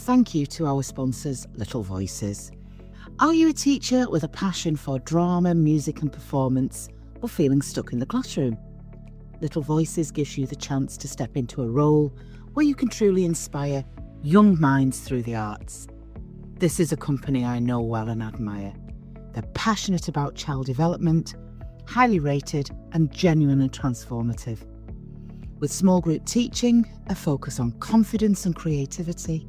thank you to our sponsors, Little Voices. Are you a teacher with a passion for drama, music and performance, or feeling stuck in the classroom? Little Voices gives you the chance to step into a role where you can truly inspire young minds through the arts. This is a company I know well and admire. They're passionate about child development, highly rated and genuinely transformative. With small group teaching, a focus on confidence and creativity,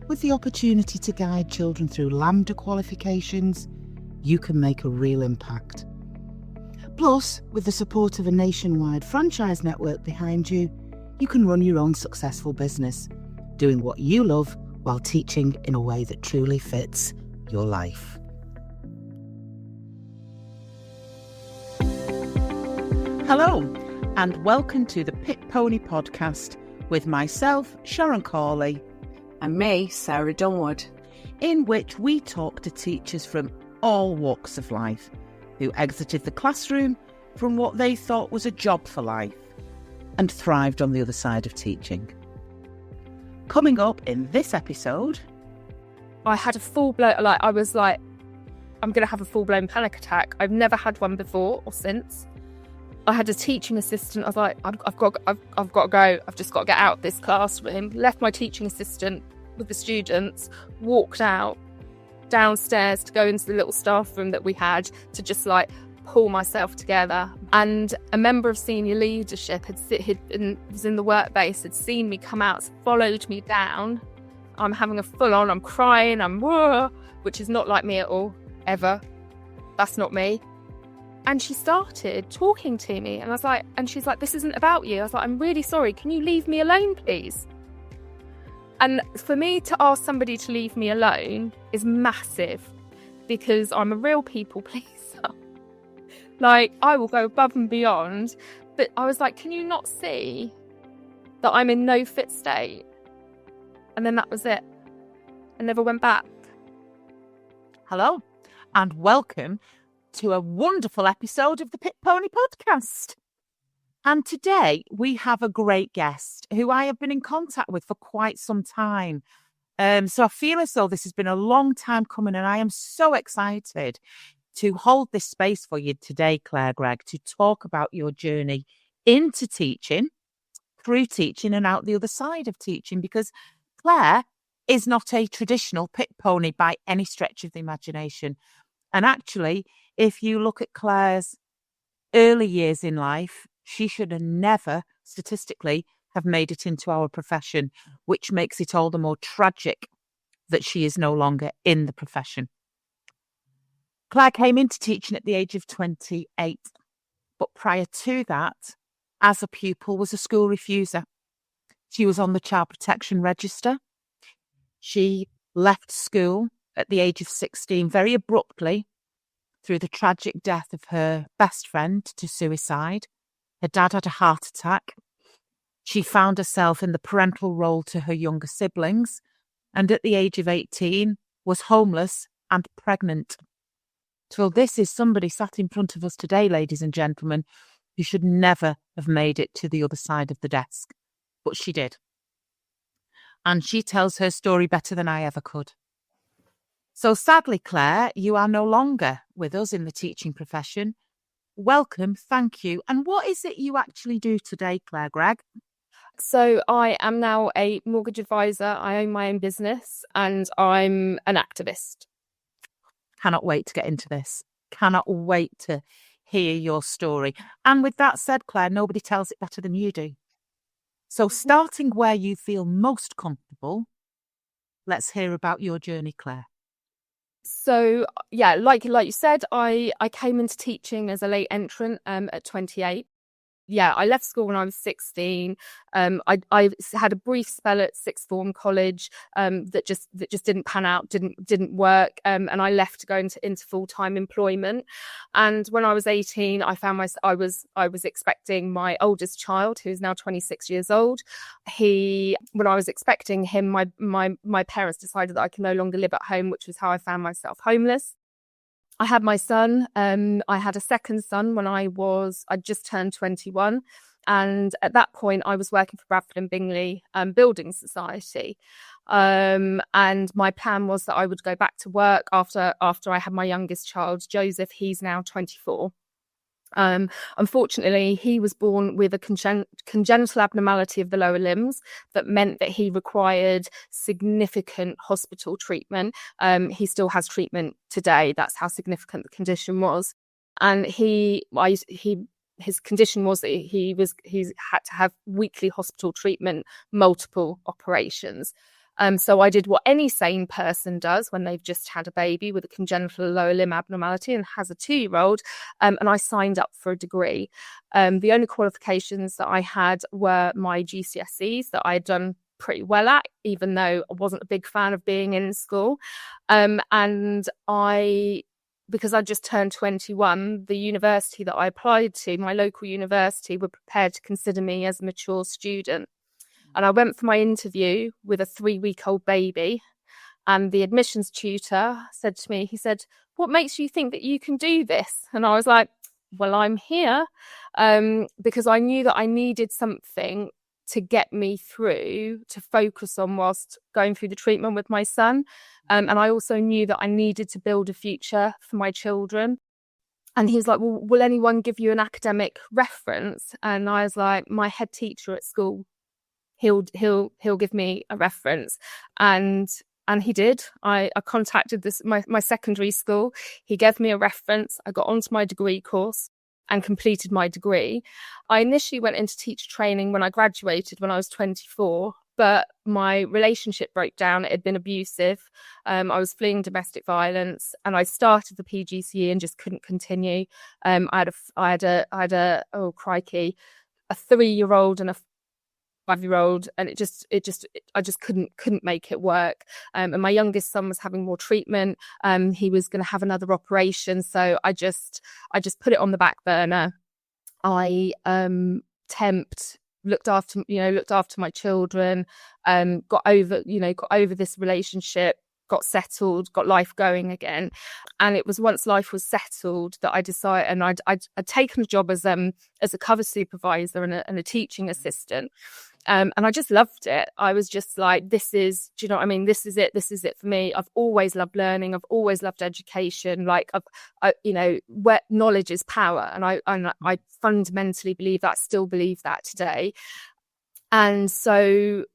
with the opportunity to guide children through Lambda qualifications, you can make a real impact. Plus, with the support of a nationwide franchise network behind you, you can run your own successful business, doing what you love while teaching in a way that truly fits your life. Hello, and welcome to the Pit Pony podcast with myself, Sharon Cawley, and me, Sarah Dunwood, in which we talk to teachers from all walks of life who exited the classroom from what they thought was a job for life and thrived on the other side of teaching. Coming up in this episode, I had a full-blown, I'm going to have a full-blown panic attack. I've never had one before or since. I had a teaching assistant. I was like, I've got to go. I've just got to get out of this classroom. Left my teaching assistant with the students, walked out downstairs to go into the little staff room that we had to just pull myself together. And a member of senior leadership was in the work base, had seen me come out, followed me down. I'm having a full-on, I'm crying, which is not like me at all, ever. That's not me. And she started talking to me, and she's like, this isn't about you. I was like, I'm really sorry. Can you leave me alone, please? And for me to ask somebody to leave me alone is massive, because I'm a real people pleaser. I will go above and beyond. But I was like, can you not see that I'm in no fit state? And then that was it. I never went back. hello, and welcome to a wonderful episode of the Pit Pony podcast. And today we have a great guest who I have been in contact with for quite some time. So I feel as though this has been a long time coming, and I am so excited to hold this space for you today, Clare Gregg, to talk about your journey into teaching, through teaching and out the other side of teaching, because Clare is not a traditional pit pony by any stretch of the imagination. And actually, if you look at Clare's early years in life, she should have never, statistically, have made it into our profession, which makes it all the more tragic that she is no longer in the profession. Clare came into teaching at the age of 28, but prior to that, as a pupil, was a school refuser. She was on the Child Protection Register. She left school at the age of 16 very abruptly through the tragic death of her best friend to suicide. Her dad had a heart attack. She found herself in the parental role to her younger siblings, and at the age of 18 was homeless and pregnant. So this is somebody sat in front of us today, ladies and gentlemen, who should never have made it to the other side of the desk. But she did. And she tells her story better than I ever could. So sadly, Clare, you are no longer with us in the teaching profession. Welcome, thank you. And what is it you actually do today, Clare Gregg? So I am now a mortgage advisor. I own my own business and I'm an activist. Cannot wait to get into this. Cannot wait to hear your story. And with that said, Clare, nobody tells it better than you do. So starting where you feel most comfortable, let's hear about your journey, Clare. So, yeah, like you said, I came into teaching as a late entrant at 28. Yeah, I left school when I was 16. I had a brief spell at sixth form college that just didn't pan out, didn't work, and I left to go into full-time employment. And when I was 18, I found I was expecting my oldest child, who's now 26 years old. When I was expecting him, my parents decided that I could no longer live at home, which was how I found myself homeless. I had my son. I had a second son when I just turned 21, And at that point, I was working for Bradford and Bingley Building Society. And my plan was that I would go back to work after I had my youngest child, Joseph. He's now 24. Unfortunately, he was born with a congenital abnormality of the lower limbs that meant that he required significant hospital treatment. He still has treatment today. That's how significant the condition was. And his condition was that he had to have weekly hospital treatment, multiple operations. So I did what any sane person does when they've just had a baby with a congenital lower limb abnormality and has a 2-year-old, and I signed up for a degree. The only qualifications that I had were my GCSEs that I had done pretty well at, even though I wasn't a big fan of being in school. Because I just turned 21, the university that I applied to, my local university, were prepared to consider me as a mature student. And I went for my interview with a 3-week-old baby, and the admissions tutor said to me, he said, "What makes you think that you can do this?" And I was like, well, I'm here because I knew that I needed something to get me through, to focus on whilst going through the treatment with my son. And I also knew that I needed to build a future for my children. And he was like, "Well, will anyone give you an academic reference?" And I was like, my head teacher at school, he'll give me a reference. And he did. I contacted my secondary school. He gave me a reference. I got onto my degree course and completed my degree. I initially went into teacher training when I graduated when I was 24, but my relationship broke down. It had been abusive. I was fleeing domestic violence, and I started the PGCE and just couldn't continue. I had a 3-year-old and a 5-year-old, and I just couldn't make it work. And my youngest son was having more treatment. He was going to have another operation, so I just put it on the back burner. I looked after my children, got over this relationship, got settled, got life going again. And it was once life was settled that I decided, and I'd taken a job as a cover supervisor and a teaching assistant. And I just loved it. I was just like, do you know what I mean? This is it for me. I've always loved learning. I've always loved education. Like, where knowledge is power. And I fundamentally believe that, still believe that today. And so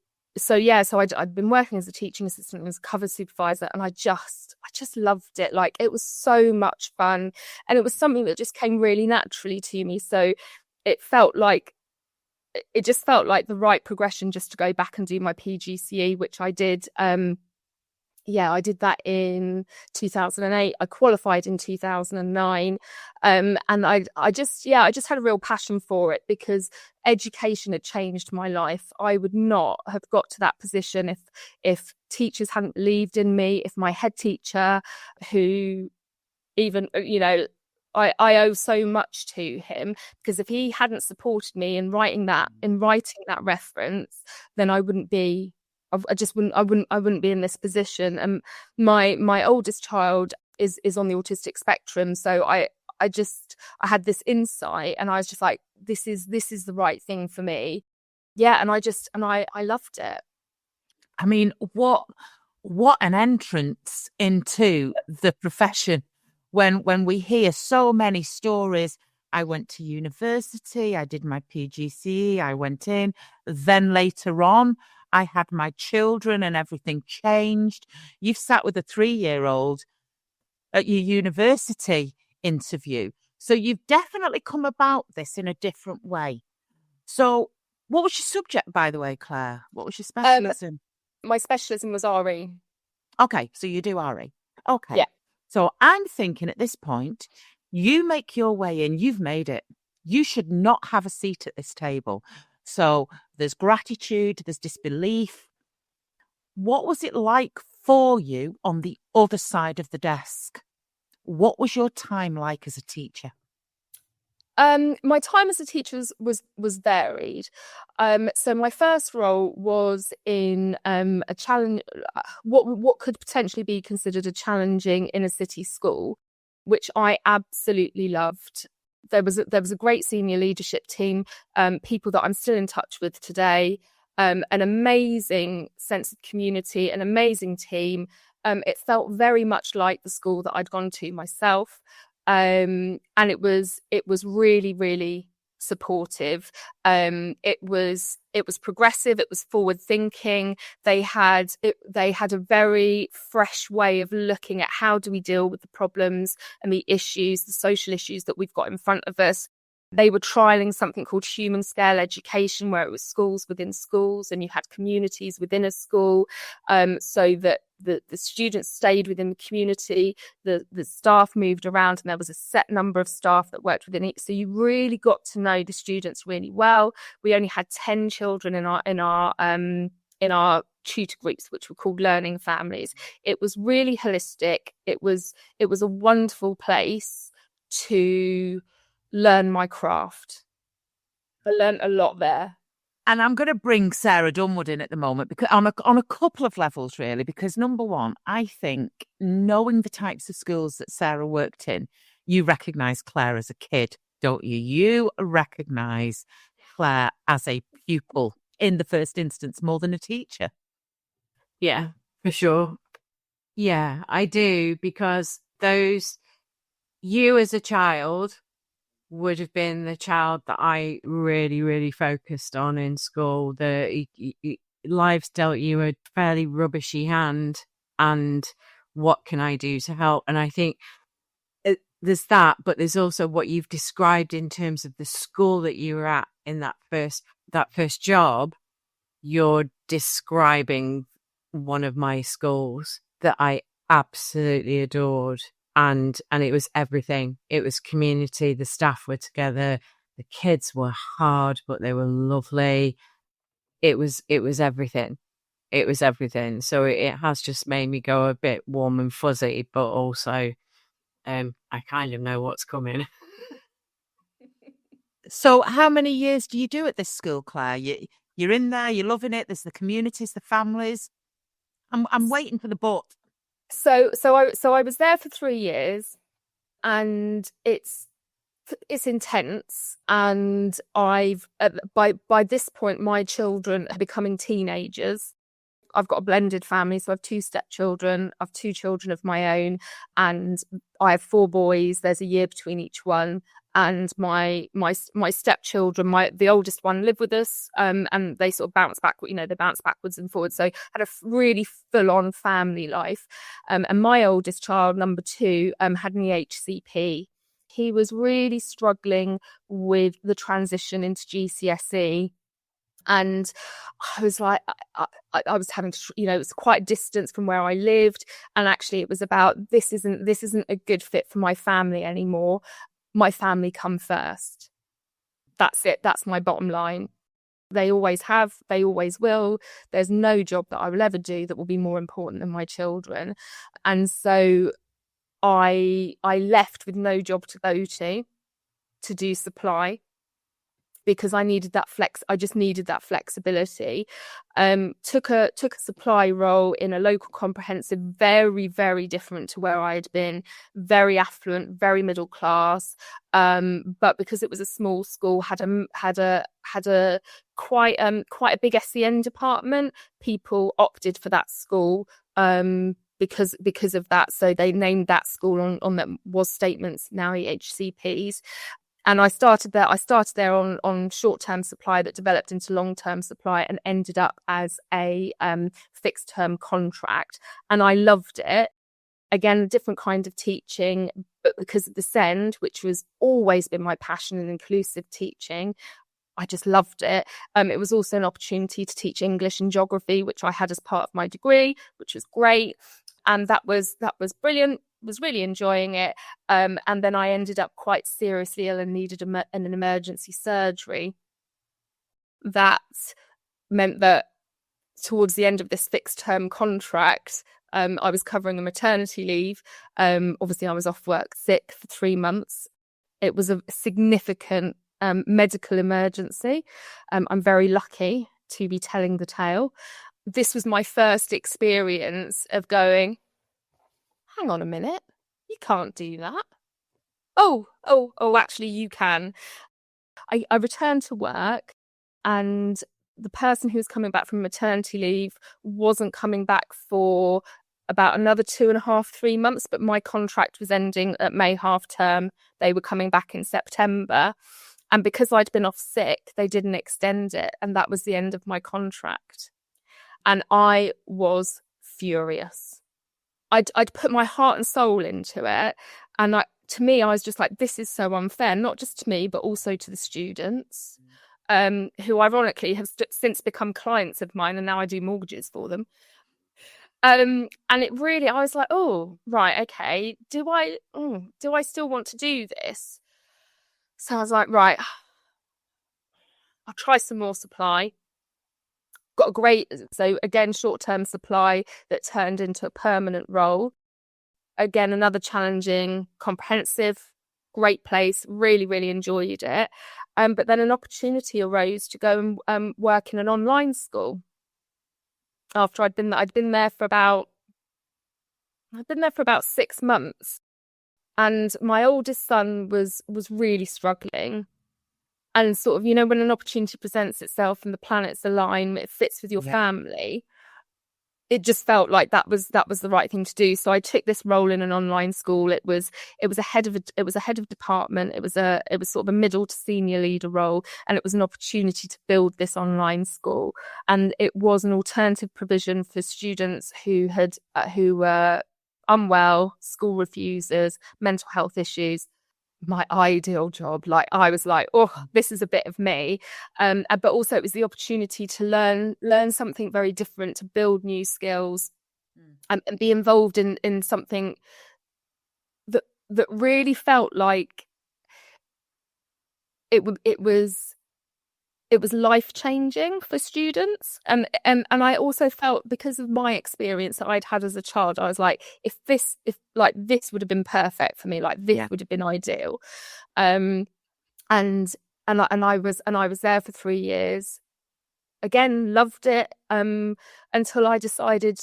I'd been working as a teaching assistant and as a cover supervisor, and I just loved it. Like, it was so much fun, and it was something that just came really naturally to me. So it just felt like the right progression just to go back and do my PGCE, which I did. I did that in 2008. I qualified in 2009. And I just had a real passion for it because education had changed my life. I would not have got to that position if teachers hadn't believed in me, if my head teacher, who even, I owe so much to him, because if he hadn't supported me in writing that reference, then I wouldn't be in this position. And my oldest child is on the autistic spectrum, so I had this insight, and I was just like, this is the right thing for me. Yeah, and I loved it. I mean, what an entrance into the profession. When we hear so many stories, I went to university, I did my PGCE, I went in, then later on, I had my children and everything changed. You've sat with a 3-year-old at your university interview. So you've definitely come about this in a different way. So what was your subject, by the way, Claire? What was your specialism? My specialism was RE. Okay, so you do RE. Okay. Yeah. So I'm thinking at this point, you make your way in, you've made it. You should not have a seat at this table. So there's gratitude, there's disbelief. What was it like for you on the other side of the desk? What was your time like as a teacher? My time as a teacher was varied. So my first role was in a challenge, what could potentially be considered a challenging inner city school, which I absolutely loved. there was a great senior leadership team, people that I'm still in touch with today, an amazing sense of community, an amazing team. It felt very much like the school that I'd gone to myself, and it was really, really supportive. It was progressive. It was forward thinking. They had a very fresh way of looking at how do we deal with the problems and the issues, the social issues that we've got in front of us. They were trialing something called human scale education, where it was schools within schools and you had communities within a school, so that the students stayed within the community, the staff moved around, and there was a set number of staff that worked within it. So you really got to know the students really well. We only had 10 children in our tutor groups, which were called learning families. It was really holistic. It was a wonderful place to learn my craft. I learned a lot there. And I'm going to bring Sarah Dunwood in at the moment because on a couple of levels, really, because number one, I think knowing the types of schools that Sarah worked in, you recognise Clare as a kid, don't you? You recognise Clare as a pupil in the first instance more than a teacher. Yeah, for sure. Yeah, I do, because you as a child would have been the child that I really, really focused on in school. Life's dealt you a fairly rubbishy hand, and what can I do to help? And I think there's that, but there's also what you've described in terms of the school that you were at in that first job. You're describing one of my schools that I absolutely adored. And it was everything. It was community. The staff were together. The kids were hard, but they were lovely. It was everything. It was everything. So it has just made me go a bit warm and fuzzy, but also I kind of know what's coming. So how many years do you do at this school, Clare? You're in there, you're loving it. There's the communities, the families. I'm waiting for the but. So I was there for 3 years, and it's intense. And I've by this point, my children are becoming teenagers. I've got a blended family, so I have 2 stepchildren. I have 2 children of my own, and I have 4 boys. There's a year between each one. And my stepchildren, the oldest one, live with us, and they sort of bounce back. They bounce backwards and forwards. So I had a really full-on family life. And my oldest child, number 2, had an EHCP. He was really struggling with the transition into GCSE. And I was like, I was having to, it was quite a distance from where I lived. And actually it was about, this isn't a good fit for my family anymore. My family come first. That's it. That's my bottom line. They always have. They always will. There's no job that I will ever do that will be more important than my children. And so I left with no job to go to do supply, because I needed that I just needed that flexibility. Took a supply role in a local comprehensive, very, very different to where I had been, very affluent, very middle class. But because it was a small school, had a quite a big SEN department. People opted for that school because of that. So they named that school on that was statements, now EHCPs. And I started there on short-term supply that developed into long-term supply and ended up as a fixed-term contract. And I loved it. Again, a different kind of teaching, but because of the SEND, which was always been my passion in inclusive teaching, I just loved it. It was also an opportunity to teach English and geography, which I had as part of my degree, which was great. And that was brilliant. Was really enjoying it. And then I ended up quite seriously ill and needed an emergency surgery. That meant that towards the end of this fixed term contract, I was covering a maternity leave. Obviously I was off work sick for 3 months. It was a significant medical emergency. I'm very lucky to be telling the tale. This was my first experience of going, hang on a minute, you can't do that. actually you can. I returned to work, and the person who was coming back from maternity leave wasn't coming back for about another 2.5, 3 months, but my contract was ending at May half term. They were coming back in September. And because I'd been off sick, they didn't extend it. And that was the end of my contract. And I was furious. I'd put my heart and soul into it. And to me, I was just like, this is so unfair, not just to me, but also to the students, who ironically have since become clients of mine. And now I do mortgages for them. And it really, I was like, oh, right, okay. Do I still want to do this? So I was like, right, I'll try some more supply. Got a great, so again, short-term supply that turned into a permanent role. Again, another challenging, comprehensive, great place. Really, really enjoyed it. But then an opportunity arose to go and work in an online school. After I'd been there for about 6 months, and my oldest son was really struggling. And sort of, you know, when an opportunity presents itself and the planets align, it fits with your family. It just felt like that was the right thing to do. So I took this role in an online school. It was a head of department. It was sort of a middle to senior leader role, and it was an opportunity to build this online school. And it was an alternative provision for students who were unwell, school refusers, mental health issues. My ideal job. Like, I was like, oh, this is a bit of me. But also it was the opportunity to learn something very different, to build new skills, and be involved in something that really felt like it was life-changing for students. And I also felt, because of my experience that I'd had as a child, I was like, if this would have been perfect for me, like this would have been ideal. And I was there for 3 years. Again, loved it, until I decided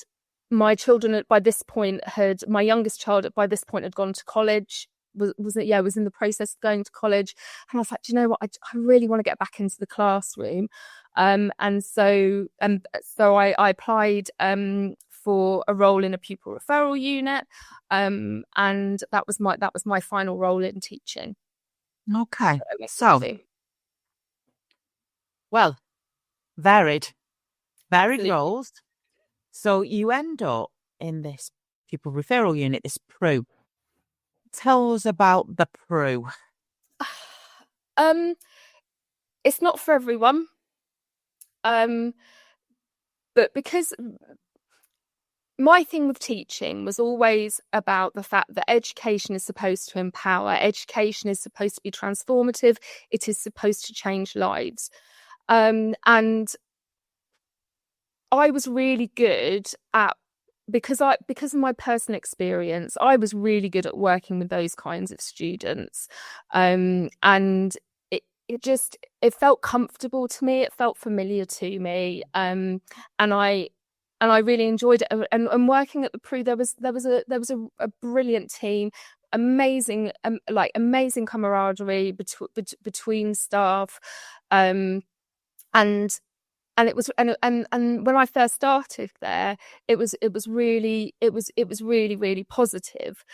my children my youngest child by this point had gone to college. Was in the process of going to college, and I was like, do you know what, I really want to get back into the classroom, and so I applied for a role in a pupil referral unit, and that was my final role in teaching. Okay, so well, varied Absolutely. roles. So you end up in this pupil referral unit, this PRU. Tell us about the PRU. It's not for everyone. But because my thing with teaching was always about the fact that education is supposed to empower, education is supposed to be transformative, it is supposed to change lives. And I was really good at, because of my personal experience, I was really good at working with those kinds of students. And it felt comfortable to me, it felt familiar to me. And I really enjoyed it. And working at the PRU, there was a brilliant team, amazing camaraderie between staff. And it was, and when I first started there, it was really positive.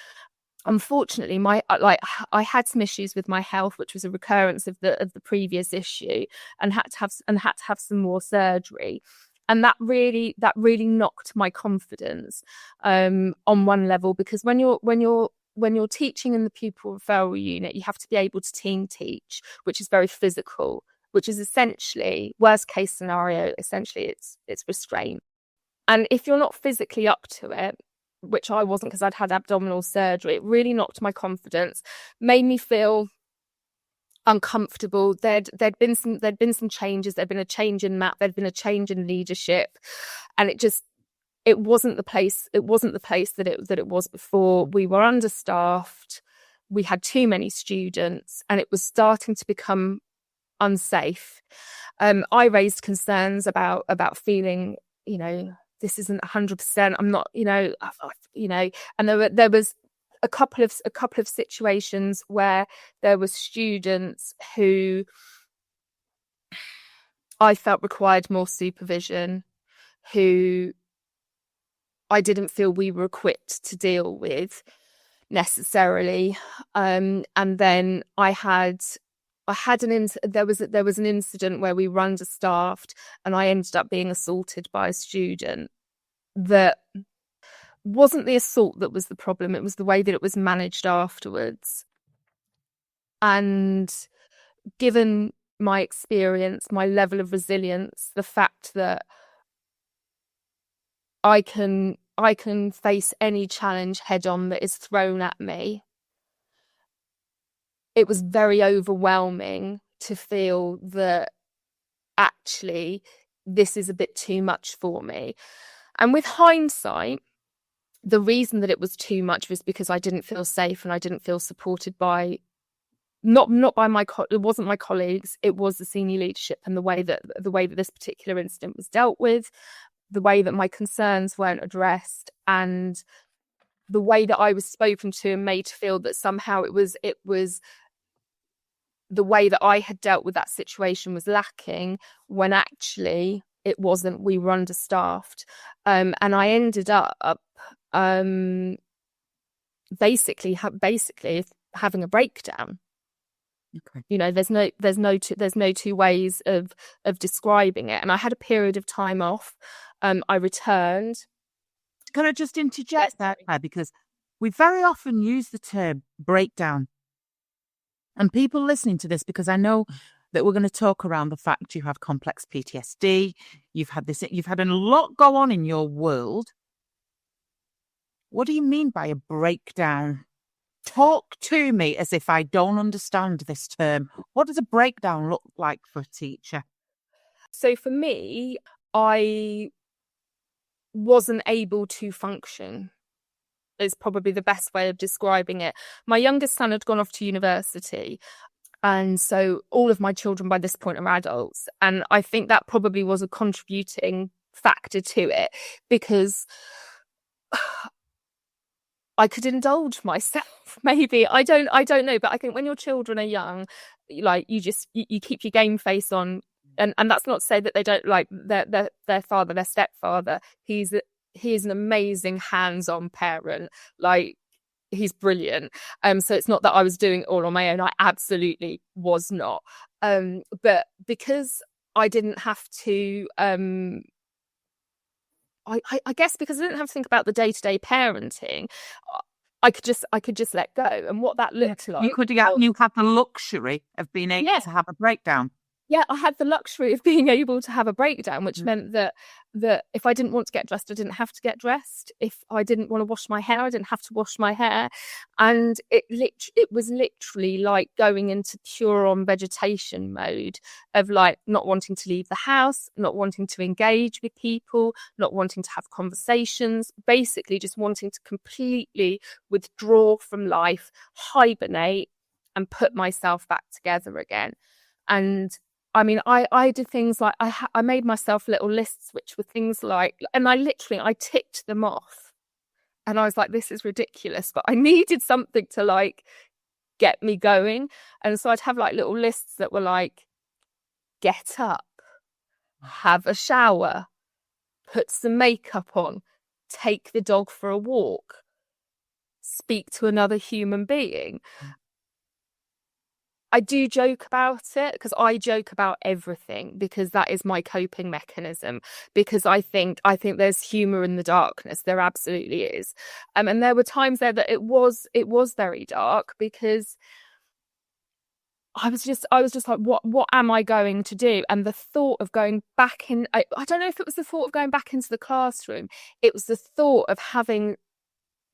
Unfortunately, I had some issues with my health, which was a recurrence of the previous issue, and had to have some more surgery. And that really knocked my confidence on one level, because when you're teaching in the pupil referral unit, you have to be able to team teach, which is very physical, which is essentially, worst case scenario, essentially it's restraint. And if you're not physically up to it, which I wasn't, because I'd had abdominal surgery, it really knocked my confidence, made me feel uncomfortable. There'd been some changes. There'd been a change in MAP. There'd been a change in leadership, and it wasn't the place that it was before. We were understaffed. We had too many students, and it was starting to become unsafe. I raised concerns about feeling, this isn't 100%. I'm not, and there was a couple of situations where there were students who I felt required more supervision, who I didn't feel we were equipped to deal with necessarily. And then there was an incident where we were understaffed, and I ended up being assaulted by a student. That wasn't the assault that was the problem, it was the way that it was managed afterwards. And given my experience, my level of resilience, the fact that I can face any challenge head on that is thrown at me, it was very overwhelming to feel that actually this is a bit too much for me. And with hindsight, the reason that it was too much was because I didn't feel safe and I didn't feel supported by not by it wasn't my colleagues, it was the senior leadership, and the way that this particular incident was dealt with, the way that my concerns weren't addressed, and the way that I was spoken to and made to feel that somehow it was the way that I had dealt with that situation was lacking, when actually it wasn't. We were understaffed, and I ended up basically having a breakdown. Okay. You know, there's no two ways of describing it. And I had a period of time off. I returned. Can I just interject there, Claire, because we very often use the term breakdown. And people listening to this, because I know that we're going to talk around the fact you have complex PTSD, you've had a lot go on in your world. What do you mean by a breakdown? Talk to me as if I don't understand this term. What does a breakdown look like for a teacher? So for me, I wasn't able to function, is probably the best way of describing it. My youngest son had gone off to university, and so all of my children by this point are adults. And I think that probably was a contributing factor to it, because I could indulge myself, maybe. I don't know, but I think when your children are young, like you keep your game face on, and that's not to say that they don't like their father, their stepfather. He is an amazing hands-on parent. Like, he's brilliant. So it's not that I was doing it all on my own. I absolutely was not. But because I didn't have to, I guess because I didn't have to think about the day-to-day parenting, I could just let go. And what that looked like, You had the luxury of being able to have a breakdown. Yeah, I had the luxury of being able to have a breakdown, which meant that if I didn't want to get dressed, I didn't have to get dressed. If I didn't want to wash my hair, I didn't have to wash my hair. And it was literally like going into pure on vegetation mode of like not wanting to leave the house, not wanting to engage with people, not wanting to have conversations, basically just wanting to completely withdraw from life, hibernate, and put myself back together again. And I mean, I did things like I made myself little lists, which were things like, and I ticked them off, and I was like, this is ridiculous, but I needed something to like get me going. And so I'd have like little lists that were like, get up, have a shower, put some makeup on, take the dog for a walk, speak to another human being. I do joke about it, because I joke about everything, because that is my coping mechanism, because I think there's humour in the darkness. There absolutely is. And there were times there that it was very dark, because I was just like, what am I going to do? And the thought of going back in, I don't know if it was the thought of going back into the classroom. It was the thought of having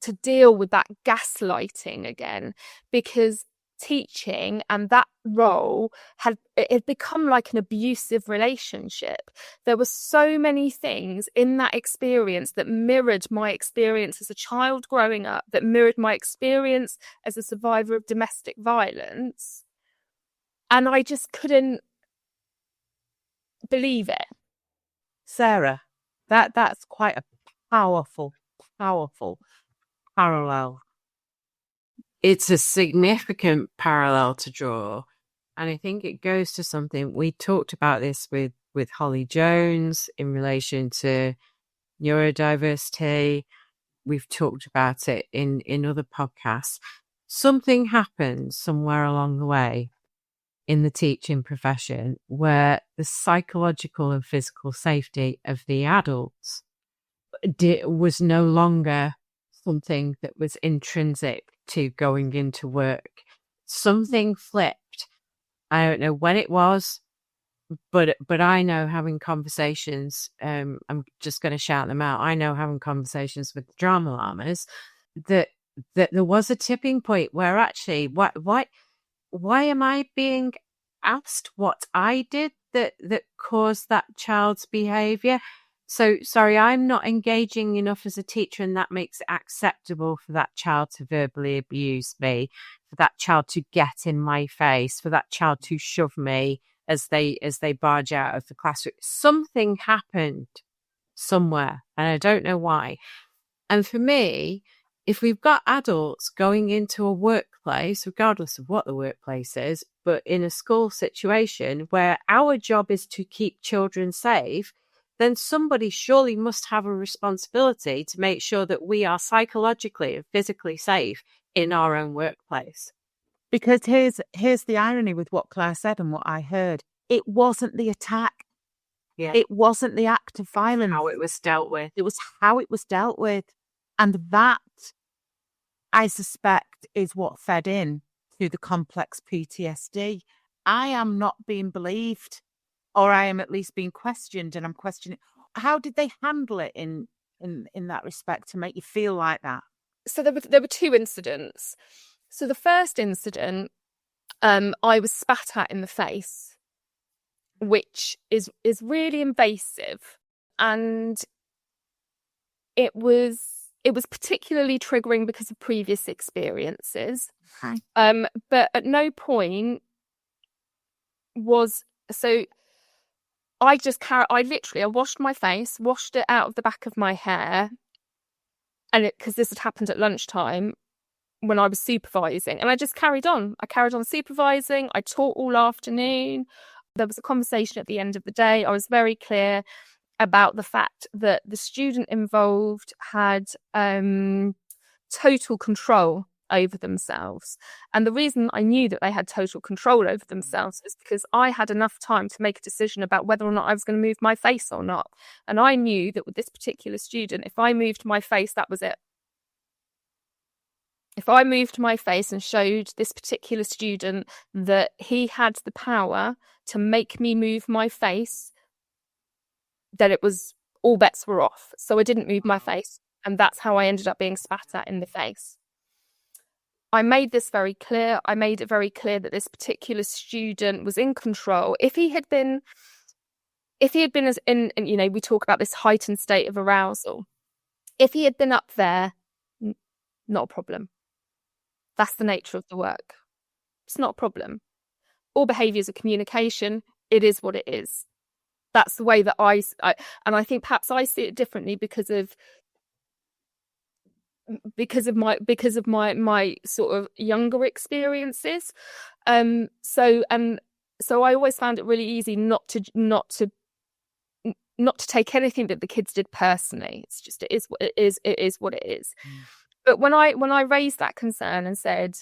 to deal with that gaslighting again, because teaching and that role had become like an abusive relationship. There were so many things in that experience that mirrored my experience as a child growing up, that mirrored my experience as a survivor of domestic violence, and I just couldn't believe it. Sarah, that's quite a powerful parallel. it's a significant parallel to draw. And I think it goes to something we talked about this with Holly Jones in relation to neurodiversity. We've talked about it in other podcasts. Something happened somewhere along the way in the teaching profession where the psychological and physical safety of the adults was no longer something that was intrinsic to going into work. Something flipped. I don't know when it was, but I know, having conversations, I'm just going to shout them out. I know, having conversations with the drama llamas, that there was a tipping point where actually, why am I being asked what I did that caused that child's behavior? So, sorry, I'm not engaging enough as a teacher, and that makes it acceptable for that child to verbally abuse me, for that child to get in my face, for that child to shove me as they barge out of the classroom. Something happened somewhere, and I don't know why. And for me, if we've got adults going into a workplace, regardless of what the workplace is, but in a school situation where our job is to keep children safe, then somebody surely must have a responsibility to make sure that we are psychologically and physically safe in our own workplace. Because here's the irony with what Claire said and what I heard. It wasn't the attack. Yeah. It wasn't the act of violence. How it was dealt with. It was how it was dealt with. And that, I suspect, is what fed in to the complex PTSD. I am not being believed, or I am at least being questioned, and I'm questioning. How did they handle it in that respect to make you feel like that? So there were two incidents. So the first incident, I was spat at in the face, which is really invasive, and it was particularly triggering because of previous experiences. Okay. But at no point was so. I washed my face, washed it out of the back of my hair, and because this had happened at lunchtime when I was supervising, and I just carried on. I carried on supervising. I taught all afternoon. There was a conversation at the end of the day. I was very clear about the fact that the student involved had total control over themselves. And the reason I knew that they had total control over themselves is because I had enough time to make a decision about whether or not I was going to move my face or not. And I knew that with this particular student, if I moved my face, that was it. If I moved my face and showed this particular student that he had the power to make me move my face, then it was, all bets were off. So I didn't move my face. And that's how I ended up being spat at in the face. I made this very clear. I made it very clear that this particular student was in control. If he had been as in, we talk about this heightened state of arousal. If he had been up there, not a problem. That's the nature of the work. It's not a problem. All behaviours are communication. It is what it is. That's the way that and I think perhaps I see it differently because of my sort of younger experiences. So I always found it really easy not to take anything that the kids did personally. It's just, it is what it is. But when I raised that concern and said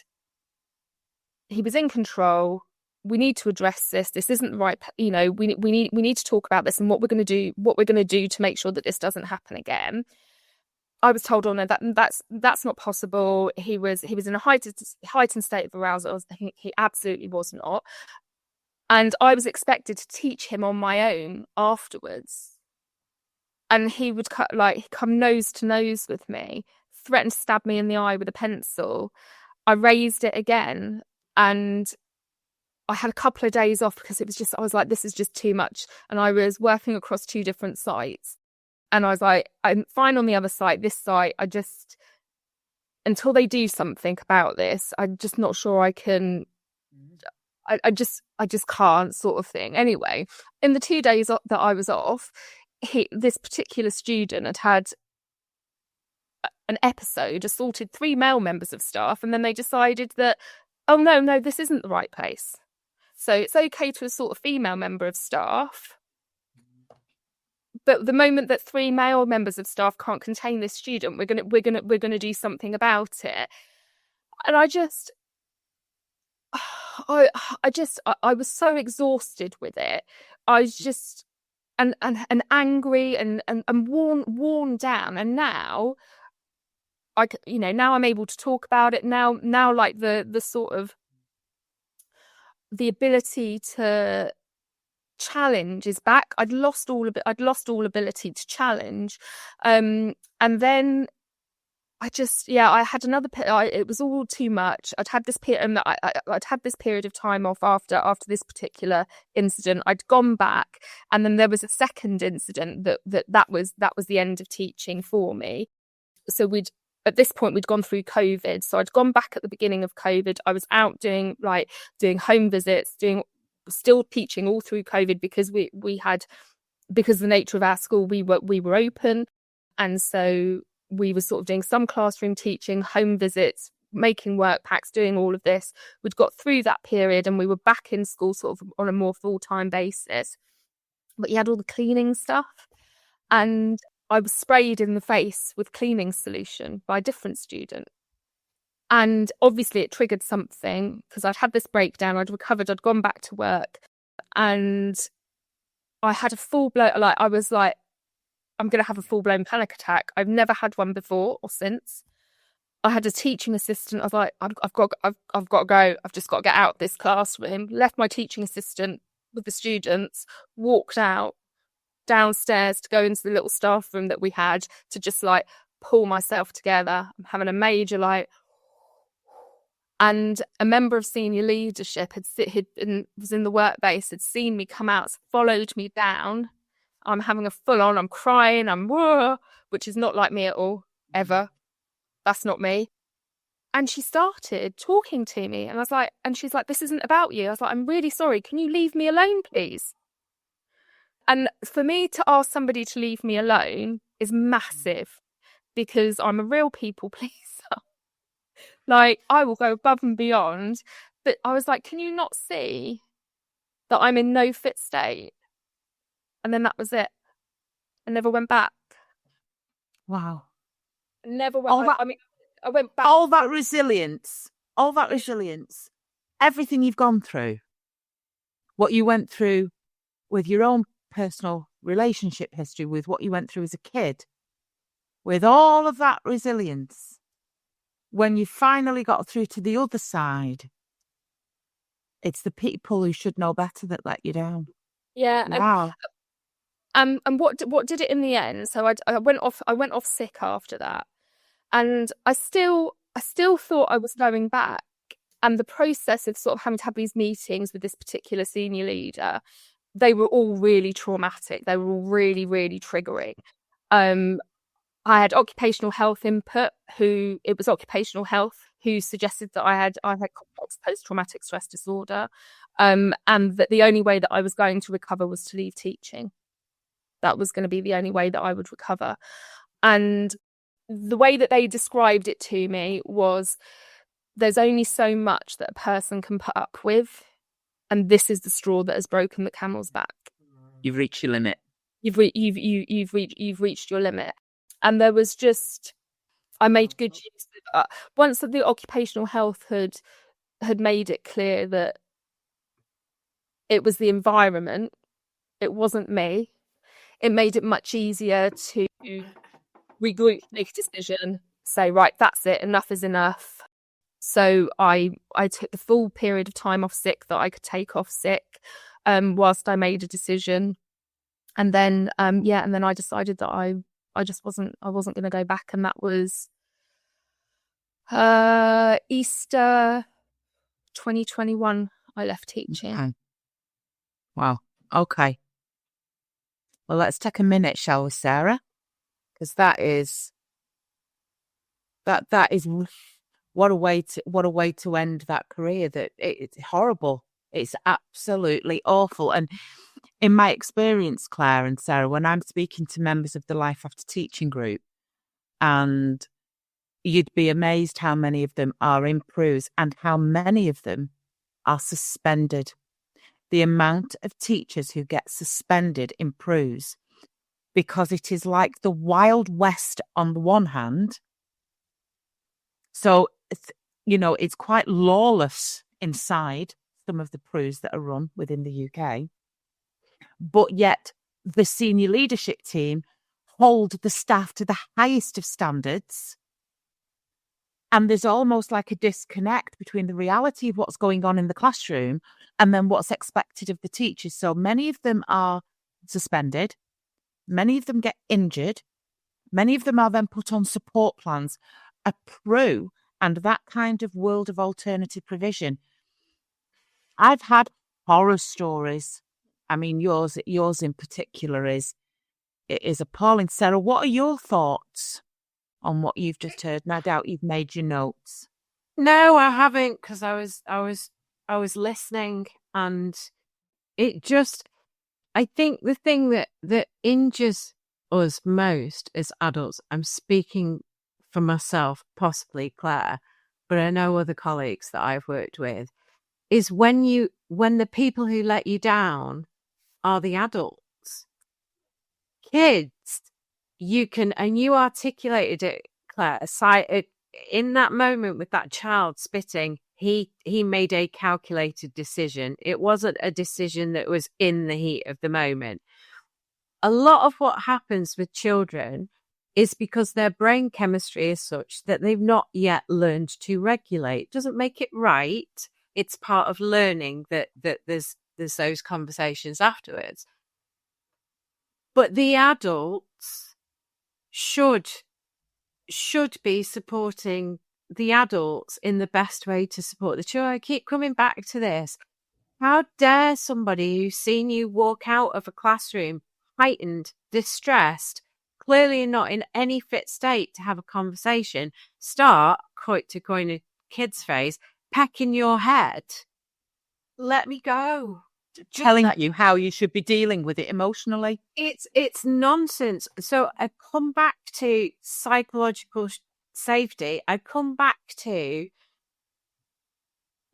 he was in control, we need to address this. This isn't right. We need to talk about this and what we're going to do to make sure that this doesn't happen again. I was told, oh no, that's not possible. He was in a heightened state of arousal. He absolutely was not. And I was expected to teach him on my own afterwards. And he would come nose to nose with me, threaten to stab me in the eye with a pencil. I raised it again, and I had a couple of days off because I was like, this is just too much. And I was working across 2 different sites. And I was like, I'm fine on the other site. This site, until they do something about this, I'm just not sure I can. I just can't, sort of thing. Anyway, in the 2 days that I was off, this particular student had an episode, assaulted 3 male members of staff, and then they decided that, oh no, this isn't the right place. So it's okay to assault a female member of staff, but the moment that 3 male members of staff can't contain this student, we're gonna do something about it. And I was so exhausted with it. I was just and angry and worn down. And now now I'm able to talk about it. Now like the sort of the ability to challenge is back. I'd lost all ability to challenge. And then I had another. It was all too much. I'd had this period of time off after this particular incident. I'd gone back, and then there was a second incident that was the end of teaching for me. So at this point we'd gone through COVID. So I'd gone back at the beginning of COVID. I was out doing home visits, still teaching all through COVID because because of the nature of our school, we were open, and so we were sort of doing some classroom teaching, home visits, making work packs, doing all of this. We'd got through that period and we were back in school sort of on a more full-time basis. But you had all the cleaning stuff, and I was sprayed in the face with cleaning solution by a different student. And obviously it triggered something because I'd had this breakdown, I'd recovered, I'd gone back to work, and I had a full-blown, I was like, I'm going to have a full-blown panic attack. I've never had one before or since. I had a teaching assistant. I was like, I've got to go. I've just got to get out of this classroom. Left my teaching assistant with the students, walked out downstairs to go into the little staff room that we had to just pull myself together. I'm having a major and a member of senior leadership was in the work base, had seen me come out, followed me down. I'm having a full-on, I'm crying, which is not like me at all, ever. That's not me. And she started talking to me, and I was like, and she's like, this isn't about you. I was like, I'm really sorry. Can you leave me alone, please? And for me to ask somebody to leave me alone is massive, because I'm a real people pleaser. I will go above and beyond. But I was like, can you not see that I'm in no fit state? And then that was it. I never went back. Wow. Never went back. I went back. All that resilience, everything you've gone through, what you went through with your own personal relationship history, with what you went through as a kid, with all of that resilience, when you finally got through to the other side, it's the people who should know better that let you down. Yeah. Wow. And what did it in the end? So I went off sick after that, and I still thought I was going back. And the process of sort of having to have these meetings with this particular senior leader, they were all really traumatic. They were all really, really triggering. I had occupational health input. It was occupational health who suggested that I had complex post-traumatic stress disorder, and that the only way that I was going to recover was to leave teaching. That was going to be the only way that I would recover. And the way that they described it to me was, there's only so much that a person can put up with, and this is the straw that has broken the camel's back. You've reached your limit. You've reached your limit. And there was I made good use of once the occupational health had made it clear that it was the environment, it wasn't me. It made it much easier to regroup, make a decision, say, right, that's it, enough is enough. So I took the full period of time off sick that I could take off sick, whilst I made a decision. And then and then I decided that I wasn't going to go back, and that was Easter 2021 I left teaching. Okay. Wow. Okay. Well, let's take a minute, shall we, Sarah? Because that is what a way to end that career. That it's horrible. It's absolutely awful. And in my experience, Claire and Sarah, when I'm speaking to members of the Life After Teaching group, and you'd be amazed how many of them are in PRUs and how many of them are suspended. The amount of teachers who get suspended in PRUs, because it is like the Wild West on the one hand. So, it's quite lawless inside some of the PRUs that are run within the UK. But yet the senior leadership team hold the staff to the highest of standards. And there's almost like a disconnect between the reality of what's going on in the classroom and then what's expected of the teachers. So many of them are suspended. Many of them get injured. Many of them are then put on support plans. A PRU and that kind of world of alternative provision. I've had horror stories. I mean, yours in particular is appalling. Sarah, what are your thoughts on what you've just heard? No doubt you've made your notes. No, I haven't, because I was listening, and it just, I think the thing that injures us most as adults, I'm speaking for myself, possibly Claire, but I know other colleagues that I've worked with, is when the people who let you down are the adults. Kids, you can, and you articulated it, Claire, in that moment with that child spitting, he made a calculated decision. It wasn't a decision that was in the heat of the moment. A lot of what happens with children is because their brain chemistry is such that they've not yet learned to regulate. It doesn't make it right. It's part of learning that there's those conversations afterwards. But the adults should be supporting the adults in the best way to support the children. I keep coming back to this. How dare somebody who's seen you walk out of a classroom heightened, distressed, clearly not in any fit state to have a conversation, start, to coin a kid's phrase, pecking your head? Let me go. Telling you how you should be dealing with it emotionally. It's nonsense. So I come back to psychological safety. I come back to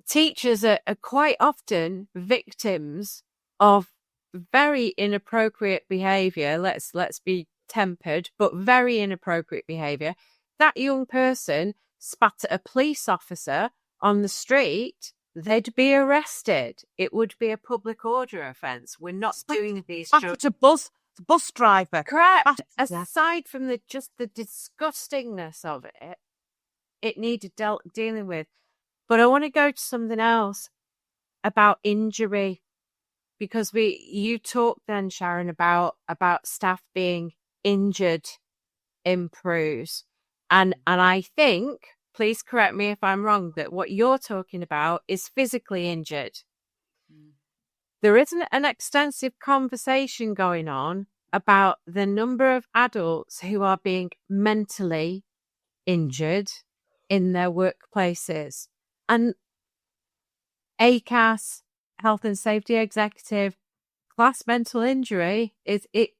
teachers are quite often victims of very inappropriate behaviour. Let's be tempered, but very inappropriate behaviour. That young person spat at a police officer on the street, they'd be arrested. It would be a public order offence. We're not doing these. It's a bus driver. Correct. Aside from the disgustingness of it, it needed dealing with. But I want to go to something else about injury, because you talked then, Sharon, about staff being injured in PRUs, and I think, please correct me if I'm wrong, that what you're talking about is physically injured. There isn't an extensive conversation going on about the number of adults who are being mentally injured in their workplaces. And ACAS, Health and Safety Executive, class mental injury,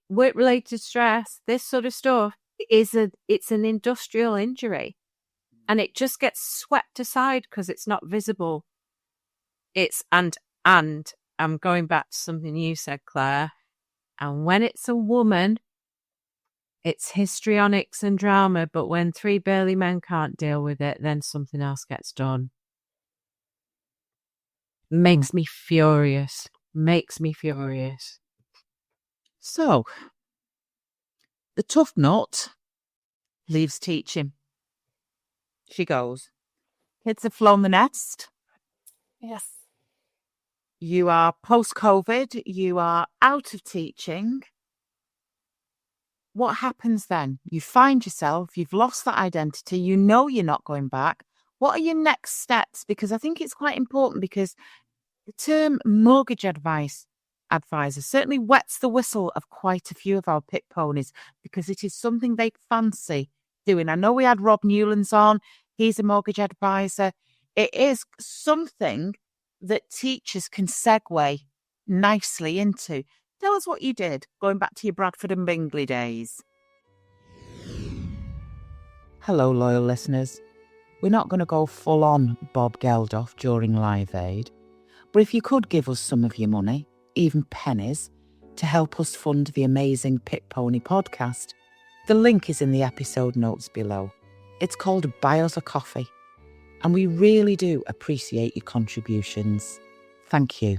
work-related stress, this sort of stuff, it's an industrial injury. And it just gets swept aside because it's not visible. And I'm going back to something you said, Claire. And when it's a woman, it's histrionics and drama. But when three burly men can't deal with it, then something else gets done. Makes me furious. So, the tough nut leaves teaching. She goes, kids have flown the nest. Yes. You are post-COVID. You are out of teaching. What happens then? You find yourself, you've lost that identity. You know you're not going back. What are your next steps? Because I think it's quite important, because the term mortgage advisor certainly wets the whistle of quite a few of our pit ponies, because it is something they fancy doing. I know we had Rob Newlands on. He's a mortgage advisor. It is something that teachers can segue nicely into. Tell us what you did, going back to your Bradford and Bingley days. Hello, loyal listeners. We're not going to go full on Bob Geldof during Live Aid, but if you could give us some of your money, even pennies, to help us fund the amazing Pit Pony podcast, the link is in the episode notes below. It's called Buy Us a Coffee, and we really do appreciate your contributions. Thank you.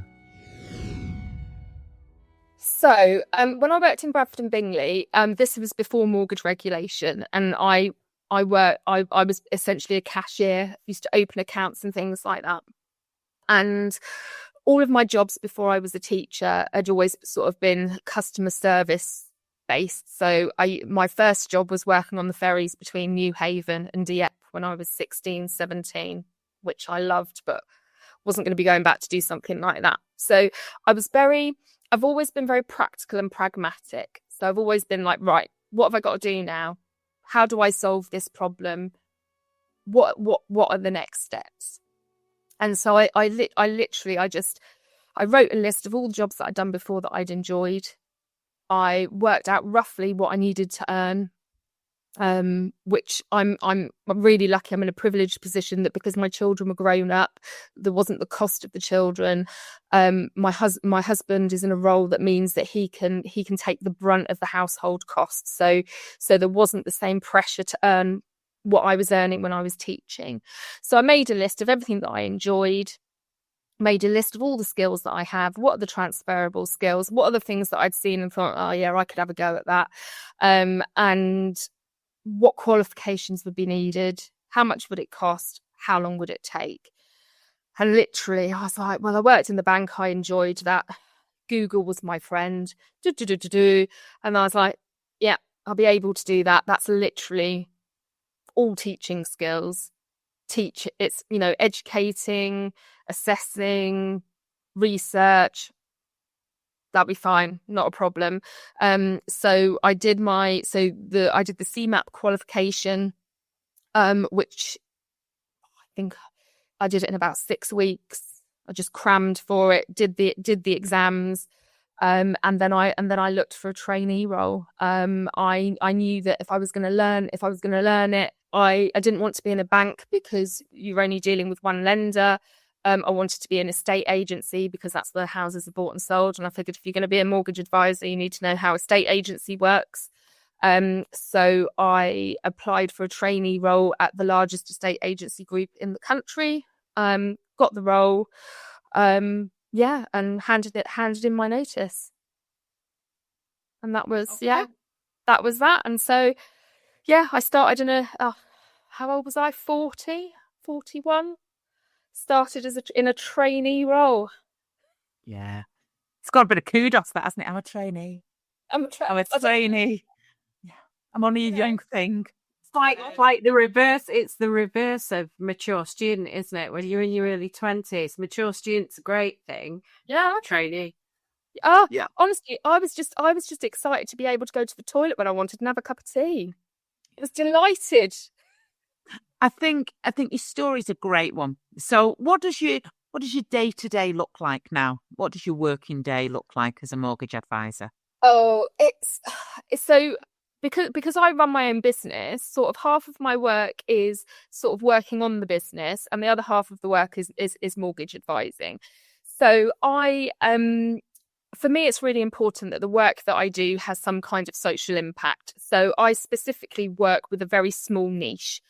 So, when I worked in Bradford and Bingley, this was before mortgage regulation, and I was essentially a cashier, used to open accounts and things like that. And all of my jobs before I was a teacher had always sort of been customer service based. So my first job was working on the ferries between New Haven and Dieppe when I was 16, 17, which I loved, but wasn't going to be going back to do something like that. So I've always been very practical and pragmatic. So I've always been like, right, what have I got to do now? How do I solve this problem? What are the next steps? And so I wrote a list of all the jobs that I'd done before that I'd enjoyed. I worked out roughly what I needed to earn, which I'm really lucky. I'm in a privileged position that because my children were grown up, there wasn't the cost of the children. My husband is in a role that means that he can take the brunt of the household costs. So there wasn't the same pressure to earn what I was earning when I was teaching. So I made a list of everything that I enjoyed, made a list of all the skills that I have. What are the transferable skills? What are the things that I'd seen and thought, oh yeah, I could have a go at that? And what qualifications would be needed? How much would it cost? How long would it take? And literally, I was like, well, I worked in the bank. I enjoyed that. Google was my friend. And I was like, yeah, I'll be able to do that. That's literally all teaching skills. It's, educating, assessing, research. That'll be fine, not a problem. So I did the CMAP qualification, which I think I did it in about 6 weeks. I just crammed for it, did the exams, and then I looked for a trainee role. I knew that if I was going to learn it, I didn't want to be in a bank because you're only dealing with one lender. I wanted to be in a estate agency because that's where houses are bought and sold. And I figured if you're going to be a mortgage advisor, you need to know how a estate agency works. So I applied for a trainee role at the largest estate agency group in the country. Got the role. And handed in my notice. And that was, that was that. And so, I started how old was I? 40, 41. Started in a trainee role. Yeah. It's got a bit of kudos, that, hasn't it? I'm a trainee. I'm a trainee. Yeah. I'm only a young thing. It's like the reverse. It's the reverse of mature student, isn't it? When you're in your early 20s, mature student's a great thing. Yeah. Trainee. Yeah. Honestly, I was just excited to be able to go to the toilet when I wanted and have a cup of tea. I was delighted. I think your story's a great one. So what does your day-to-day look like now? What does your working day look like as a mortgage advisor? Oh, it's so because I run my own business, sort of half of my work is sort of working on the business and the other half of the work is mortgage advising. So for me, it's really important that the work that I do has some kind of social impact. So I specifically work with a very small niche.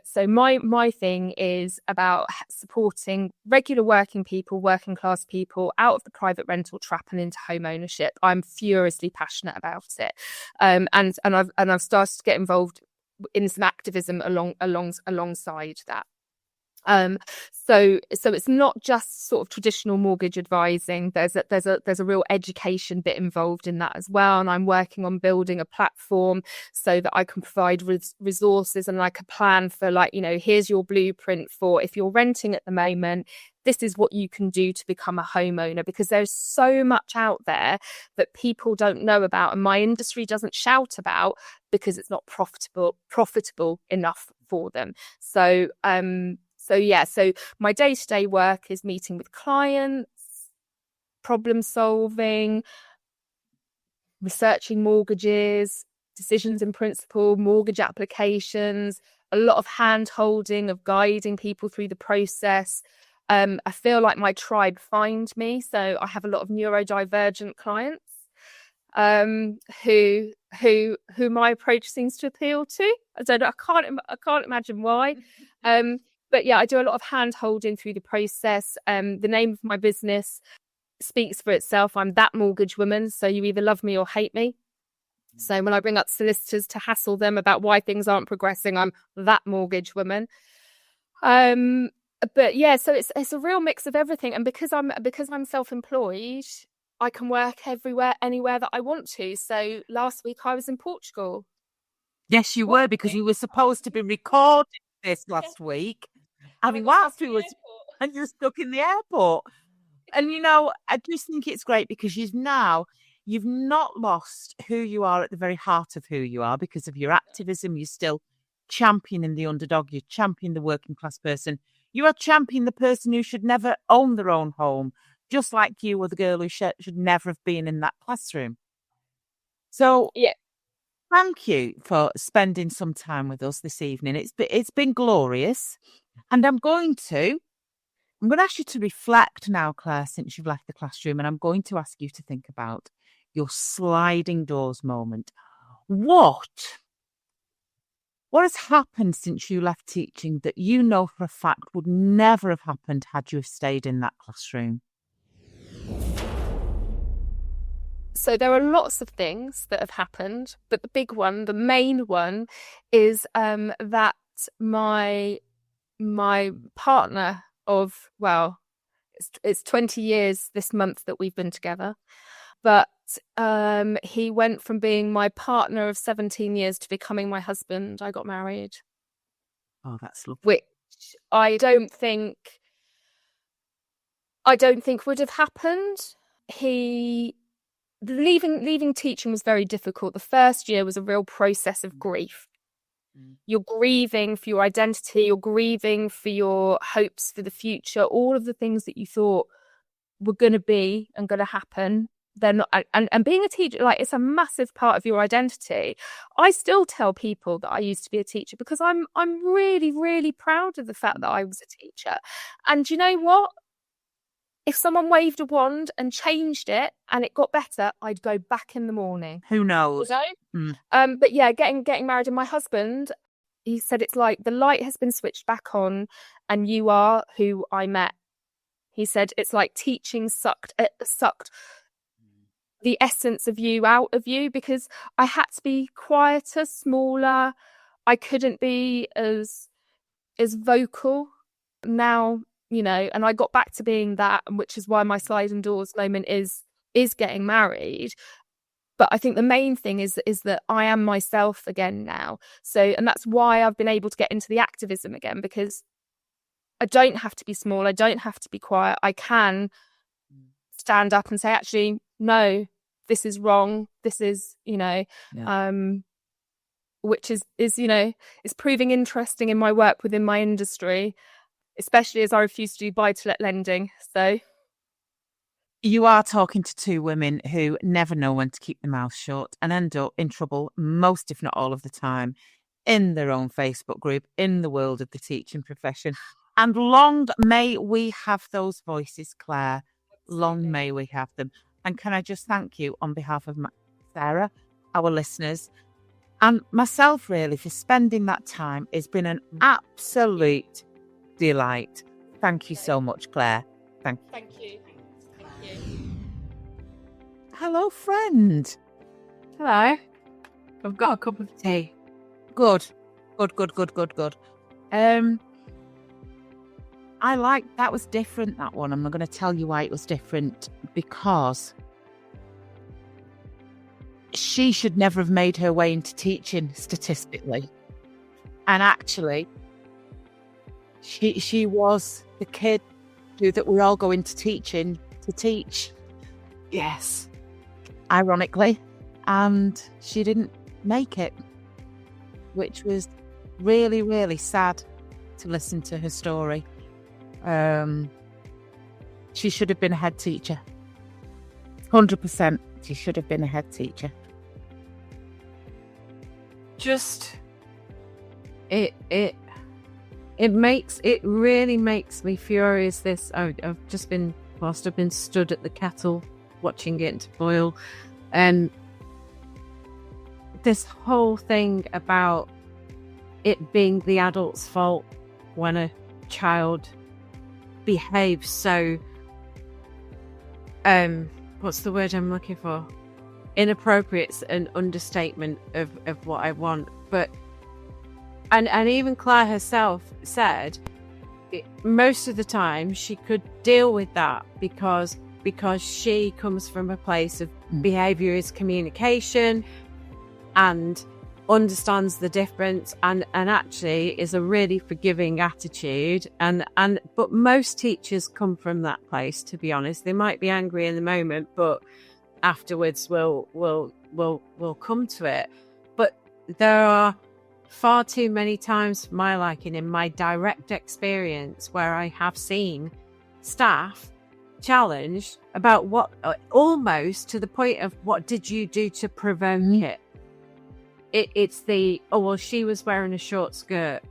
So my thing is about supporting regular working people, working class people out of the private rental trap and into home ownership. I'm furiously passionate about it. And I've started to get involved in some activism alongside that. So it's not just sort of traditional mortgage advising. There's a real education bit involved in that as well. And I'm working on building a platform so that I can provide resources and like a plan for here's your blueprint for if you're renting at the moment, this is what you can do to become a homeowner, because there's so much out there that people don't know about and my industry doesn't shout about because it's not profitable enough for them. So my day-to-day work is meeting with clients, problem solving, researching mortgages, decisions in principle, mortgage applications, a lot of hand-holding, of guiding people through the process. I feel like my tribe find me. So I have a lot of neurodivergent clients who my approach seems to appeal to. I don't know. I can't imagine why. But yeah, I do a lot of hand-holding through the process. The name of my business speaks for itself. I'm that mortgage woman. So you either love me or hate me. So when I bring up solicitors to hassle them about why things aren't progressing, I'm that mortgage woman. But yeah, so it's a real mix of everything. And because I'm self-employed, I can work everywhere, anywhere that I want to. So last week I was in Portugal. Yes, you were, because you were supposed to be recording this last week. Having whilst we was, and you're stuck in the airport. And I just think it's great because you've not lost who you are at the very heart of who you are because of your activism. You're still championing the underdog. You're championing the working class person. You are championing the person who should never own their own home, just like you were the girl who should never have been in that classroom. So yeah, thank you for spending some time with us this evening. It's been glorious. And I'm going to ask you to reflect now, Claire, since you've left the classroom, and I'm going to ask you to think about your sliding doors moment. What has happened since you left teaching that you know for a fact would never have happened had you have stayed in that classroom? So there are lots of things that have happened, but the big one, the main one, is that my partner of, well, it's 20 years this month that we've been together, but he went from being my partner of 17 years to becoming my husband. I got married. Oh, that's lovely. Which I don't think would have happened. Leaving teaching was very difficult. The first year was a real process of grief. You're grieving for your identity, you're grieving for your hopes for the future, all of the things that you thought were going to be and going to happen. They're not, and being a teacher, like, it's a massive part of your identity. I still tell people that I used to be a teacher because I'm really, really proud of the fact that I was a teacher. And you know what? If someone waved a wand and changed it and it got better, I'd go back in the morning. Who knows? But yeah, getting married, and my husband, he said it's like the light has been switched back on and you are who I met. He said it's like teaching sucked the essence of you out of you, because I had to be quieter, smaller. I couldn't be as vocal. Now, and I got back to being that, which is why my sliding doors moment is getting married. But I think the main thing is that I am myself again now. So, and that's why I've been able to get into the activism again, because I don't have to be small. I don't have to be quiet. I can stand up and say, actually, no, this is wrong. This is, which is proving interesting in my work within my industry, especially as I refuse to do buy-to-let lending. So you are talking to two women who never know when to keep their mouth shut and end up in trouble most, if not all of the time, in their own Facebook group, in the world of the teaching profession. And long may we have those voices, Claire. Long may we have them. And can I just thank you on behalf of Sarah, our listeners, and myself, really, for spending that time. It's been an absolute delight. Thank you so much, Claire. Thank you. Thank you. Hello, friend. Hello. I've got a cup of tea. Good. I like that. Was different, that one. I'm not going to tell you why it was different, because she should never have made her way into teaching statistically. And actually, she was the kid that we're all going to teaching to teach. Yes. Ironically. And she didn't make it, which was really, really sad to listen to her story. She should have been a head teacher. 100%. She should have been a head teacher. just it really makes me furious. I've just been, whilst I've been stood at the kettle watching it boil, and this whole thing about it being the adult's fault when a child behaves so what's the word I'm looking for? Inappropriate's an understatement of what I want. But and even Claire herself said most of the time she could deal with that because she comes from a place of behaviour is communication and understands the difference and actually is a really forgiving attitude but most teachers come from that place, to be honest. They might be angry in the moment, but afterwards we'll come to it. But there are far too many times for my liking in my direct experience where I have seen staff challenged about what, almost to the point of what did you do to provoke it. It's the, oh, well, she was wearing a short skirt.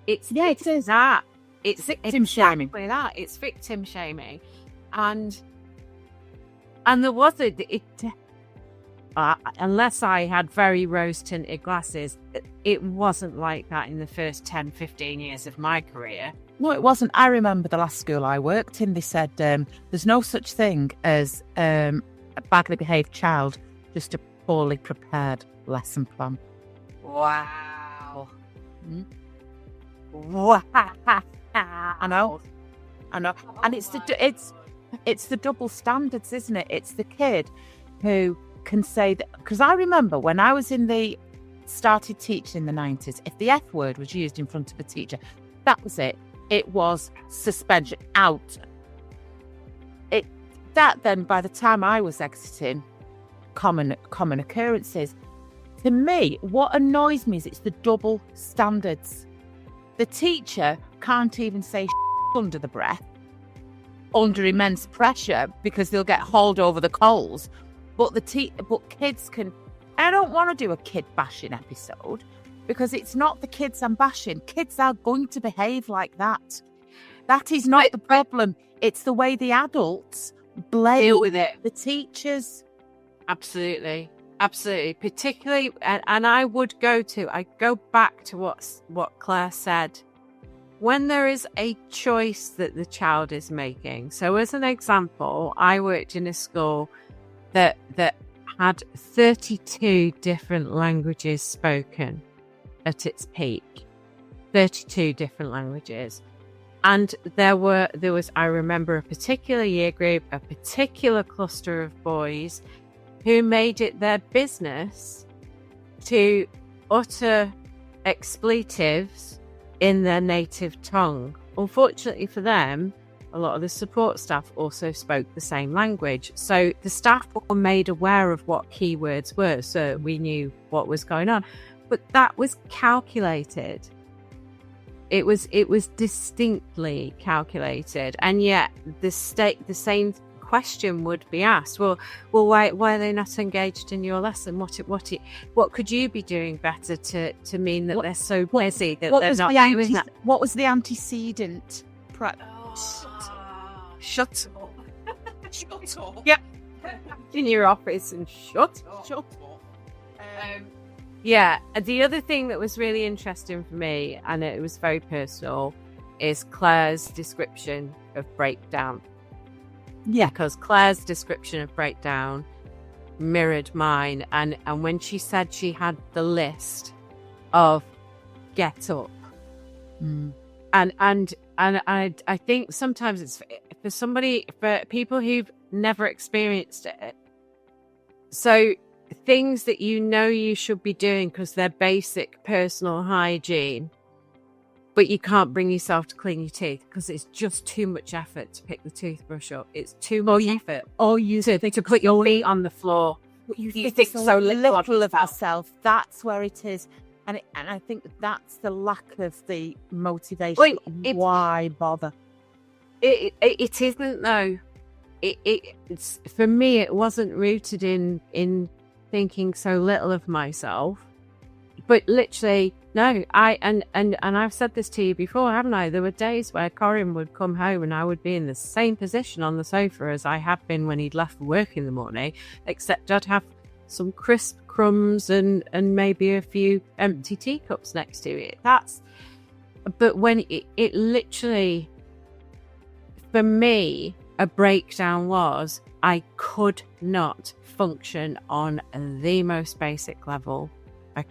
It's that. It's victim shaming. That. It's victim shaming. And there was unless I had very rose-tinted glasses, it wasn't like that in the first 10, 15 years of my career. No, it wasn't. I remember the last school I worked in, they said there's no such thing as a badly behaved child, just a poorly prepared lesson plan. Wow. Wow. I know. And it's the double standards, isn't it? It's the kid who can say that, because I remember when I was started teaching in the 90s, if the F word was used in front of a teacher, that was it. It was suspension, out. That then, by the time I was exiting, common occurrences. To me, what annoys me is it's the double standards. The teacher can't even say under the breath, under immense pressure, because they'll get hauled over the coals. But kids can. I don't want to do a kid bashing episode because it's not the kids I'm bashing. Kids are going to behave like that. That is not the problem. It's the way the adults deal with it. The teachers. Absolutely. Particularly, and I go back to what Claire said. When there is a choice that the child is making. So as an example, I worked in a school that had 32 different languages spoken at its peak. 32 different languages. And there was, I remember, a particular year group, a particular cluster of boys who made it their business to utter expletives in their native tongue. Unfortunately for them, a lot of the support staff also spoke the same language. So the staff were made aware of what keywords were, so we knew what was going on. But that was calculated. It was distinctly calculated. And yet the same question would be asked. Well, why are they not engaged in your lesson? What could you be doing better to mean that they're so busy that they're not doing that? What was the antecedent? Shut up. Shut up. Yep. In your office and shut up. Yeah. The other thing that was really interesting for me, and it was very personal, is Claire's description of breakdown. Yeah. Because Claire's description of breakdown mirrored mine. And when she said she had the list of get up. And I think sometimes it's for people who've never experienced it. So things that you should be doing because they're basic personal hygiene, but you can't bring yourself to clean your teeth because it's just too much effort to pick the toothbrush up. It's too much effort. Or you to put your feet on the floor. You think so little of yourself. That's where it is. And I think that's the lack of the motivation. Why bother? It isn't though. It's for me. It wasn't rooted in thinking so little of myself. but literally, no, and I've said this to you before, haven't I? There were days where Corin would come home and I would be in the same position on the sofa as I have been when he'd left for work in the morning, except I'd have some crisp crumbs and maybe a few empty teacups next to it. But when it literally, for me, a breakdown was I could not function on the most basic level.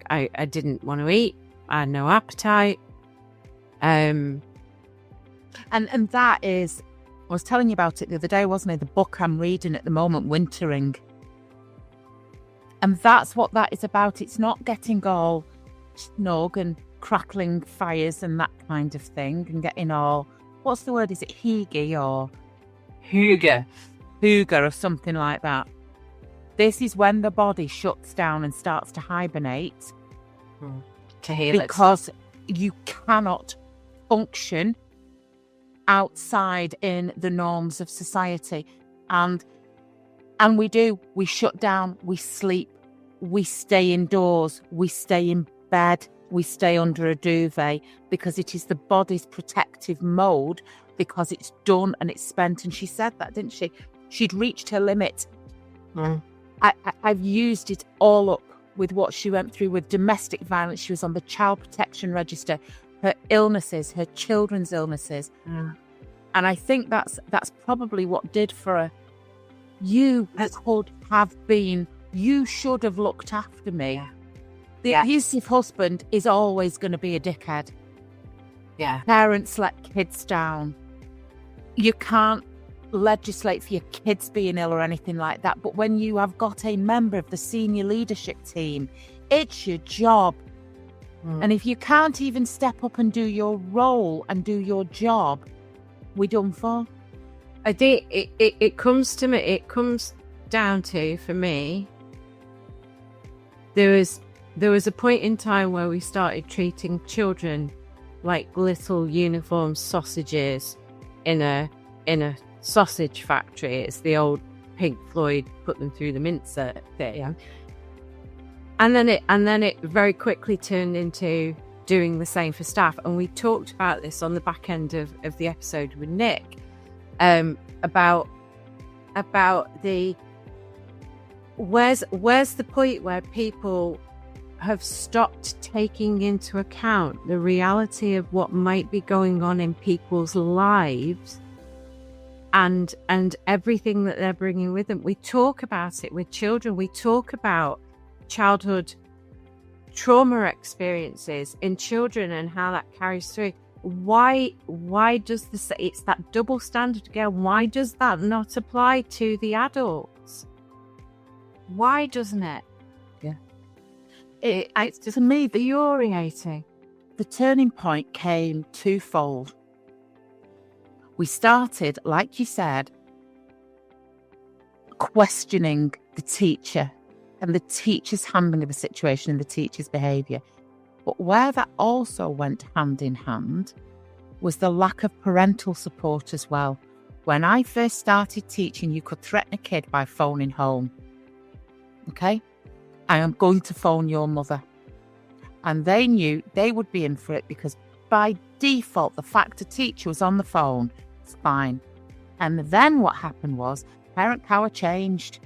I didn't want to eat. I had no appetite. And that is, I was telling you about it the other day, wasn't it? The book I'm reading at the moment, Wintering. And that's what that is about. It's not getting all snug and crackling fires and that kind of thing and getting all, what's the word? Is it hygge or? Hygge or something like that. This is when the body shuts down and starts to hibernate. To heal it. Because you cannot function outside in the norms of society. And we shut down, we sleep, we stay indoors, we stay in bed, we stay under a duvet because it is the body's protective mode because it's done and it's spent. And she said that, didn't she? She'd reached her limit. I've used it all up with what she went through with domestic violence. She was on the child protection register, her illnesses, her children's illnesses. And I think that's probably what did for her. You should have looked after me. Yeah. The abusive husband is always going to be a dickhead. Yeah. Parents let kids down. You can't legislate for your kids being ill or anything like that, but when you have got a member of the senior leadership team, it's your job. And if you can't even step up and do your role and do your job, we're done for. I think it comes to me, it comes down to, for me, there was a point in time where we started treating children like little uniform sausages in a sausage factory. It's the old Pink Floyd put them through the mincer thing. Yeah. And then it very quickly turned into doing the same for staff. And we talked about this on the back end of the episode with Nick, about the where's the point where people have stopped taking into account the reality of what might be going on in people's lives and everything that they're bringing with them. We talk about it with children. We talk about childhood trauma experiences in children and how that carries through. Why does it's that double standard again? Why does that not apply to the adults? Why doesn't it? Yeah. It's just, to me, infuriating. The turning point came twofold. We started, like you said, questioning the teacher and the teacher's handling of the situation and the teacher's behaviour. But where that also went hand in hand was the lack of parental support as well. When I first started teaching, you could threaten a kid by phoning home. Okay? I am going to phone your mother. And they knew they would be in for it because by default, the fact a teacher was on the phone was fine. And then what happened was parent power changed.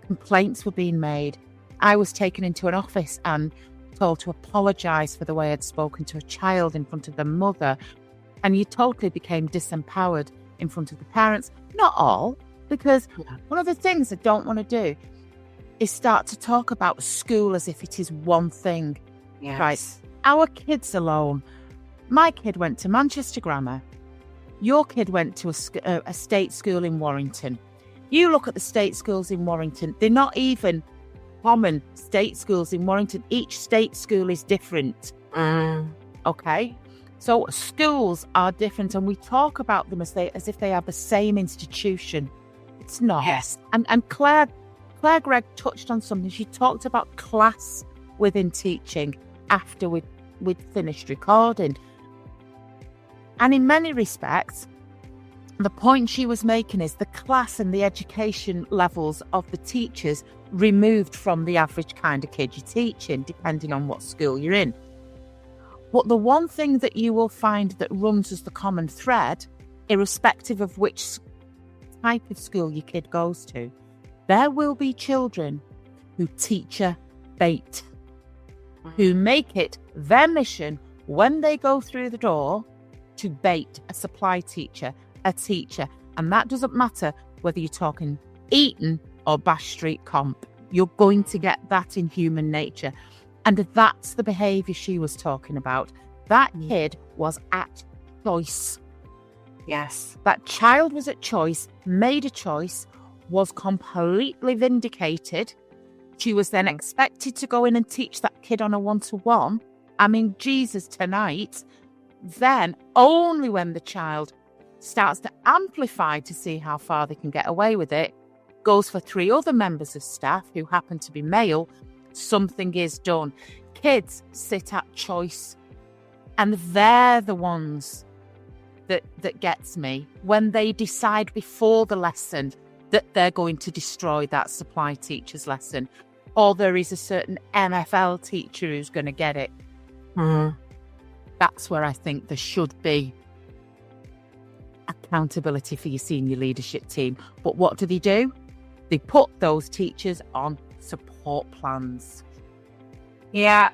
Complaints were being made. I was taken into an office and told to apologise for the way I'd spoken to a child in front of the mother. And you totally became disempowered in front of the parents. Not all, because one of the things I don't want to do is start to talk about school as if it is one thing. Yes. Right? Our kids alone. My kid went to Manchester Grammar. Your kid went to a state school in Warrington. You look at the state schools in Warrington, they're not even common state schools in Warrington. Each state school is different. Okay? So schools are different, and we talk about them as if they are the same institution. It's not. Yes. And Clare Gregg touched on something. She talked about class within teaching after we'd finished recording. And in many respects, The point she was making is the class and the education levels of the teachers removed from the average kind of kid you're teaching, depending on what school you're in. But the one thing that you will find that runs as the common thread, irrespective of which type of school your kid goes to, there will be children who teacher bait, who make it their mission when they go through the door to bait a supply teacher, a teacher. And that doesn't matter whether you're talking Eton or Bash Street Comp. You're going to get that in human nature. And that's the behaviour she was talking about. That kid was at choice. Yes. That child was at choice, made a choice, was completely vindicated. She was then expected to go in and teach that kid on a one-to-one. I mean, Jesus, tonight. Then, only when the child starts to amplify to see how far they can get away with it, goes for 3 other members of staff who happen to be male, something is done. Kids sit at choice. And they're the ones that gets me when they decide before the lesson that they're going to destroy that supply teacher's lesson, or there is a certain MFL teacher who's going to get it. That's where I think there should be accountability for your senior leadership team. But what do? They put those teachers on support plans. Yeah.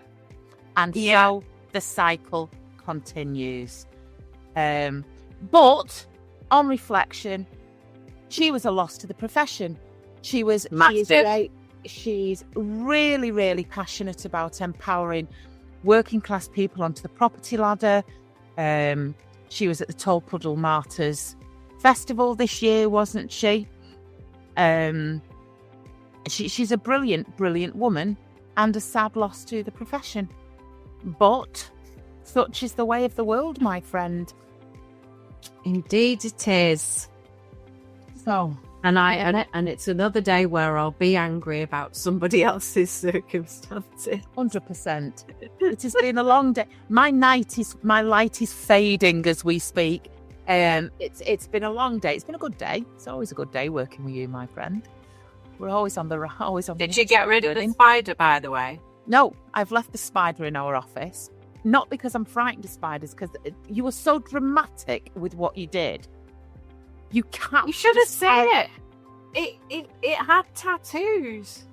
And so the cycle continues. But on reflection, she was a loss to the profession. She is great. She's really, really passionate about empowering working class people onto the property ladder. She was at the Tolpuddle Martyrs Festival this year, wasn't she? She's a brilliant, brilliant woman and a sad loss to the profession. But such is the way of the world, my friend. Indeed it is. So, and it's another day where I'll be angry about somebody else's circumstances. 100%. It has been a long day. My light is fading as we speak. It's been a long day. It's been a good day. It's always a good day working with you, my friend. We're always on. Did you get rid of the spider, by the way? No, I've left the spider in our office. Not because I'm frightened of spiders, because you were so dramatic with what you did. You can't. You should have seen it. It had tattoos.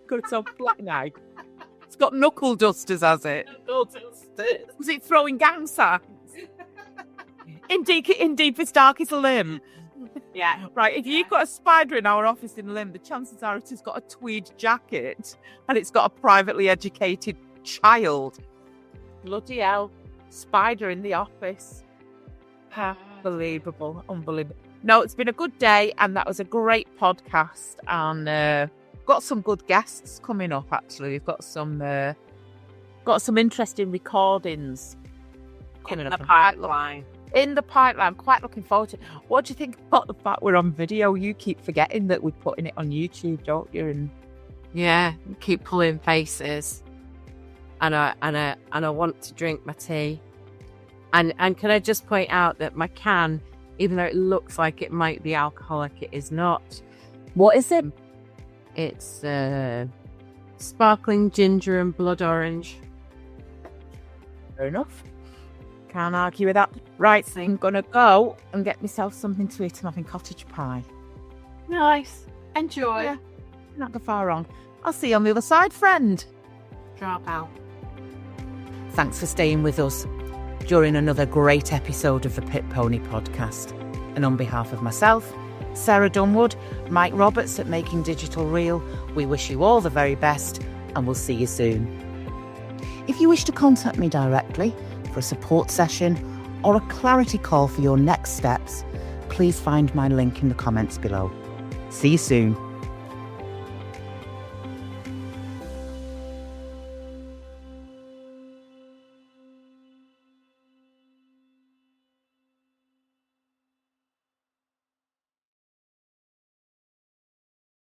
Good, it's on black now. It's got knuckle dusters, has it? Knuckle dusters. Was it throwing gang signs? Indeed, this dark is a limb. Yeah. Right, if you've got a spider in our office in Limb, the chances are it has got a tweed jacket and it's got a privately educated child. Bloody hell. Spider in the office. Unbelievable. No, it's been a good day and that was a great podcast, and got some good guests coming up, actually. We've got some interesting recordings coming in up. The pipeline. In the pipeline. I'm quite looking forward to it. What do you think about the fact we're on video? You keep forgetting that we're putting it on YouTube, don't you? And yeah, keep pulling faces. And I want to drink my tea. And can I just point out that my can, even though it looks like it might be alcoholic, it is not. What is it? It's sparkling ginger and blood orange. Fair enough. Can't argue with that. Right, so I'm going to go and get myself something to eat. I'm having cottage pie. Nice. Enjoy. Yeah, not go far wrong. I'll see you on the other side, friend. Drop out. Thanks for staying with us during another great episode of the Pit Pony podcast. And on behalf of myself, Sarah Dunwood, Mike Roberts at Making Digital Real, we wish you all the very best and we'll see you soon. If you wish to contact me directly for a support session or a clarity call for your next steps, please find my link in the comments below. See you soon.